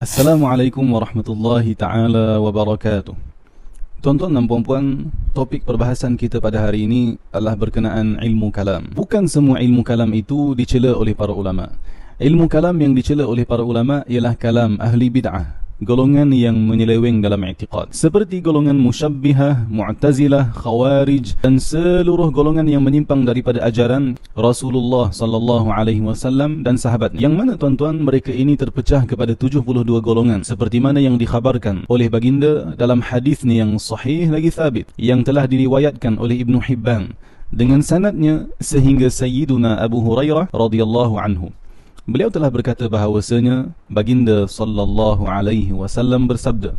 Assalamualaikum warahmatullahi taala wabarakatuh. Tuan-tuan dan puan-puan, topik perbahasan kita pada hari ini adalah berkenaan ilmu kalam. Bukan semua ilmu kalam itu dicela oleh para ulama. Ilmu kalam yang dicela oleh para ulama ialah kalam ahli bid'ah, golongan yang menyeleweng dalam i'tiqad, seperti golongan musyabbihah, mu'tazilah, khawarij dan seluruh golongan yang menyimpang daripada ajaran Rasulullah sallallahu alaihi wasallam dan sahabat. Yang mana tuan-tuan, mereka ini terpecah kepada 72 golongan seperti mana yang dikhabarkan oleh baginda dalam hadisnya yang sahih lagi thabit yang telah diriwayatkan oleh Ibnu Hibban dengan sanadnya sehingga Sayyiduna Abu Hurairah radhiyallahu anhu. Beliau telah berkata bahawasanya baginda sallallahu alaihi wasallam bersabda,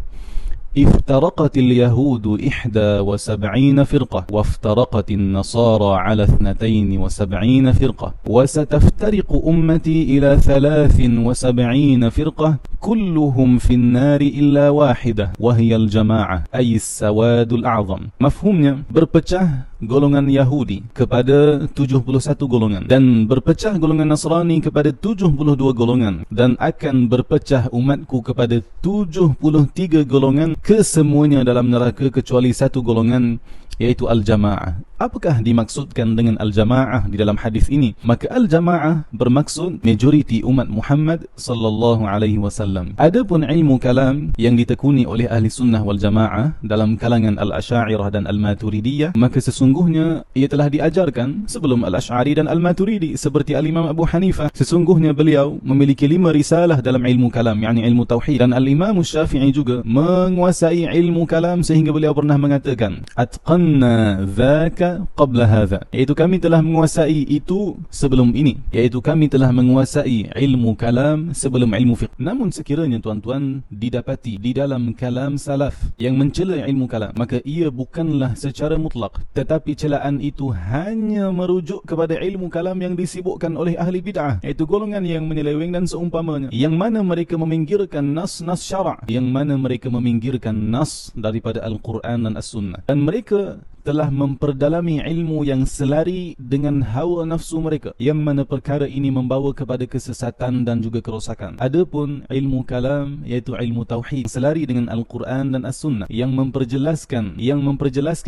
"Iftaraqatil yahudu 71 firqah wa iftaraqatin nasara ala 72 firqah wa sataftariqu ummati ila 73 firqah kulluhum fin nari illa wahidah wa hiya al-jama'ah ay as-sawadul a'zam." Mafhumnya, berpecah golongan Yahudi kepada 71 golongan dan berpecah golongan Nasrani kepada 72 golongan, dan akan berpecah umatku kepada 73 golongan, kesemuanya dalam neraka kecuali satu golongan, yaitu al-jamaah. Apakah dimaksudkan dengan al-jamaah di dalam hadis ini? Maka al-jamaah bermaksud majoriti umat Muhammad sallallahu alaihi wasallam. Adapun ilmu kalam yang ditekuni oleh ahli sunnah wal jamaah dalam kalangan al-asy'ariyah dan al-maturidiyah, maka sesungguhnya ia telah diajarkan sebelum al-asy'ari dan al-maturidi, seperti al-imam Abu Hanifah. Sesungguhnya beliau memiliki 5 risalah dalam ilmu kalam, yakni ilmu tauhid, dan al-imam Syafi'i juga menguasai ilmu kalam sehingga beliau pernah mengatakan, atqanna dzaka qabla hadha, iaitu kami telah menguasai itu sebelum ini, iaitu kami telah menguasai ilmu kalam sebelum ilmu fiqh. Namun sekiranya tuan-tuan didapati di dalam kalam salaf yang mencela ilmu kalam, maka ia bukanlah secara mutlak, tetapi celaan itu hanya merujuk kepada ilmu kalam yang disibukkan oleh ahli bid'ah, iaitu golongan yang menyeleweng dan seumpamanya, yang mana mereka meminggirkan nas-nas syarak, yang mana mereka meminggirkan nas daripada Al-Quran dan As-Sunnah, dan mereka telah memperdalami ilmu yang selari dengan hawa nafsu mereka, yang mana perkara ini membawa kepada kesesatan dan juga kerosakan. Adapun ilmu kalam, iaitu ilmu tauhid, selari dengan Al-Quran dan As-Sunnah, yang memperjelaskan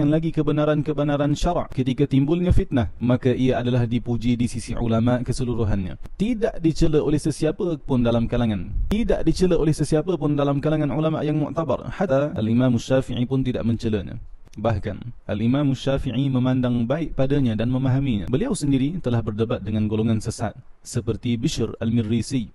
lagi kebenaran-kebenaran syarak ketika timbulnya fitnah, maka ia adalah dipuji di sisi ulama keseluruhannya. Tidak dicela oleh sesiapa pun dalam kalangan, ulama yang mu'tabar. Hatta al-Imam Syafi'i pun tidak mencelanya. Bahkan Al-Imam Syafi'i memandang baik padanya dan memahaminya. Beliau sendiri telah berdebat dengan golongan sesat seperti Bishr al-Mirrisi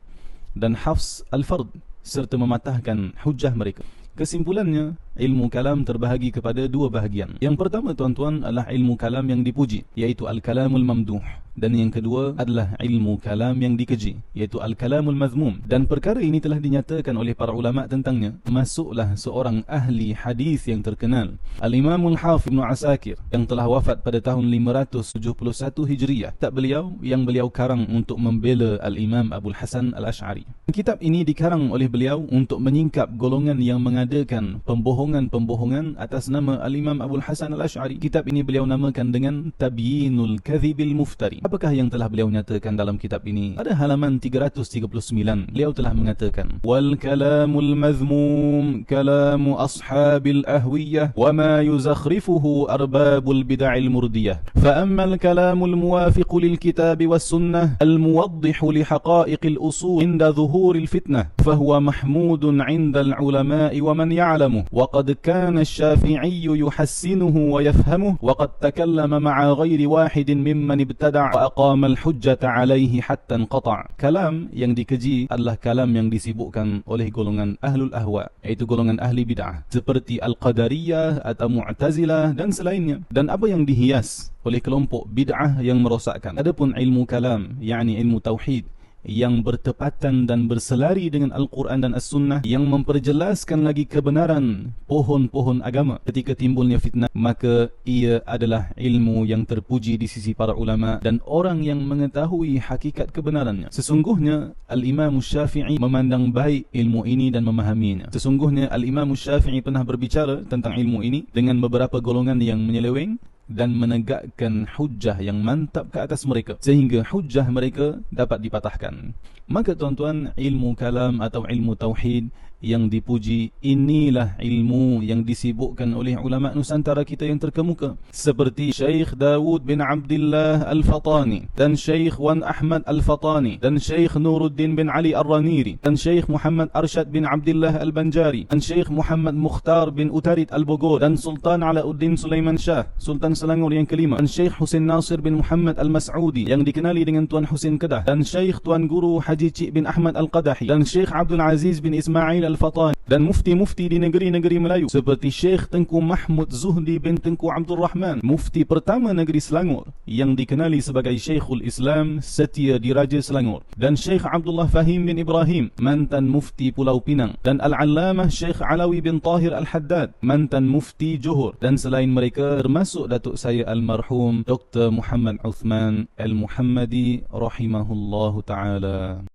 dan Hafs al-Fard serta mematahkan hujah mereka. Kesimpulannya, ilmu kalam terbahagi kepada 2 bahagian. Yang pertama tuan-tuan adalah ilmu kalam yang dipuji, iaitu al-kalamul mamduh, dan yang kedua adalah ilmu kalam yang dikeji, iaitu al-kalamul mazmum. Dan perkara ini telah dinyatakan oleh para ulama tentangnya. Masuklah seorang ahli hadis yang terkenal, Al-Imamul Hafidh Ibnu Asakir, yang telah wafat pada tahun 571 Hijriyah. Kitab beliau yang beliau karang untuk membela Al-Imam Abul Hasan Al-Asy'ari. Kitab ini dikarang oleh beliau untuk menyingkap golongan yang mengadakan pembohongan atas nama Al-Imam Abul Hasan Al-Asy'ari. Kitab ini beliau namakan dengan Tabyinul Kadhibil Muftari. Apakah yang telah beliau nyatakan dalam kitab ini? Pada halaman 339 beliau telah mengatakan, wal kalamul mazmum kalamu ashabil ahwiyah wa ma yuzakhrifuhu arbabul bid'il murdiyah, fa amma al kalamul muwafiq lil kitab was sunnah al muwaddih li haqa'iqil usul inda dhuhuril fitnah fa huwa mahmudun 'inda al ulama wa man ya'lamu, wa qad kana asy-Syafi'i yuhassinuhu wa yafhamuhu, wa qad takallama ma'a ghairi wahidin mimman ibtada' aqama al-hujjata alaihi hatta inqata'. Kalam yang dikeji adalah kalam yang disibukkan oleh golongan ahlul ahwa, iaitu golongan ahli bid'ah seperti al-qadariyah atau mu'tazilah dan selainnya, dan apa yang dihias oleh kelompok bid'ah yang merosakkan. Adapun ilmu kalam, yakni ilmu tauhid, yang bertepatan dan berselari dengan Al-Quran dan As-Sunnah, yang memperjelaskan lagi kebenaran pohon-pohon agama ketika timbulnya fitnah, maka ia adalah ilmu yang terpuji di sisi para ulama dan orang yang mengetahui hakikat kebenarannya. Sesungguhnya Al-Imam Syafi'i memandang baik ilmu ini dan memahaminya. Sesungguhnya Al-Imam Syafi'i pernah berbicara tentang ilmu ini dengan beberapa golongan yang menyeleweng dan menegakkan hujjah yang mantap ke atas mereka sehingga hujjah mereka dapat dipatahkan. Maka tuan-tuan, ilmu kalam atau ilmu tauhid yang dipuji, inilah ilmu yang disibukkan oleh ulama Nusantara kita yang terkemuka, seperti Syekh Dawud bin Abdullah Al-Fatani, dan Syekh Wan Ahmad Al-Fatani, dan Syekh Nuruddin bin Ali Ar-Raniri, dan Syekh Muhammad Arsyad bin Abdullah Al-Banjari, dan Syekh Muhammad Mukhtar bin Utarid Al-Bogor, dan Sultan Alauddin Sulaiman Shah, Sultan Selangor yang kelima, dan Syekh Husin Nasir bin Muhammad Al-Mas'udi yang dikenali dengan Tuan Husin Kedah, dan Syekh Tuan Guru Haji Cik bin Ahmad Al-Qadahi, dan Syekh Abdul Aziz bin Ismail Al-Fatani, dan mufti-mufti di negeri-negeri Melayu seperti Syekh Tengku Mahmud Zuhdi bin Tengku Abdul Rahman, mufti pertama negeri Selangor yang dikenali sebagai Syekhul Islam Setia Diraja Selangor, dan Syekh Abdullah Fahim bin Ibrahim, mantan mufti Pulau Pinang, dan Al-Allamah Syekh Alawi bin Tahir Al-Haddad, mantan mufti Johor, dan selain mereka termasuk datuk saya almarhum Dr. Muhammad Uthman Al-Muhammadi rahimahullahu ta'ala.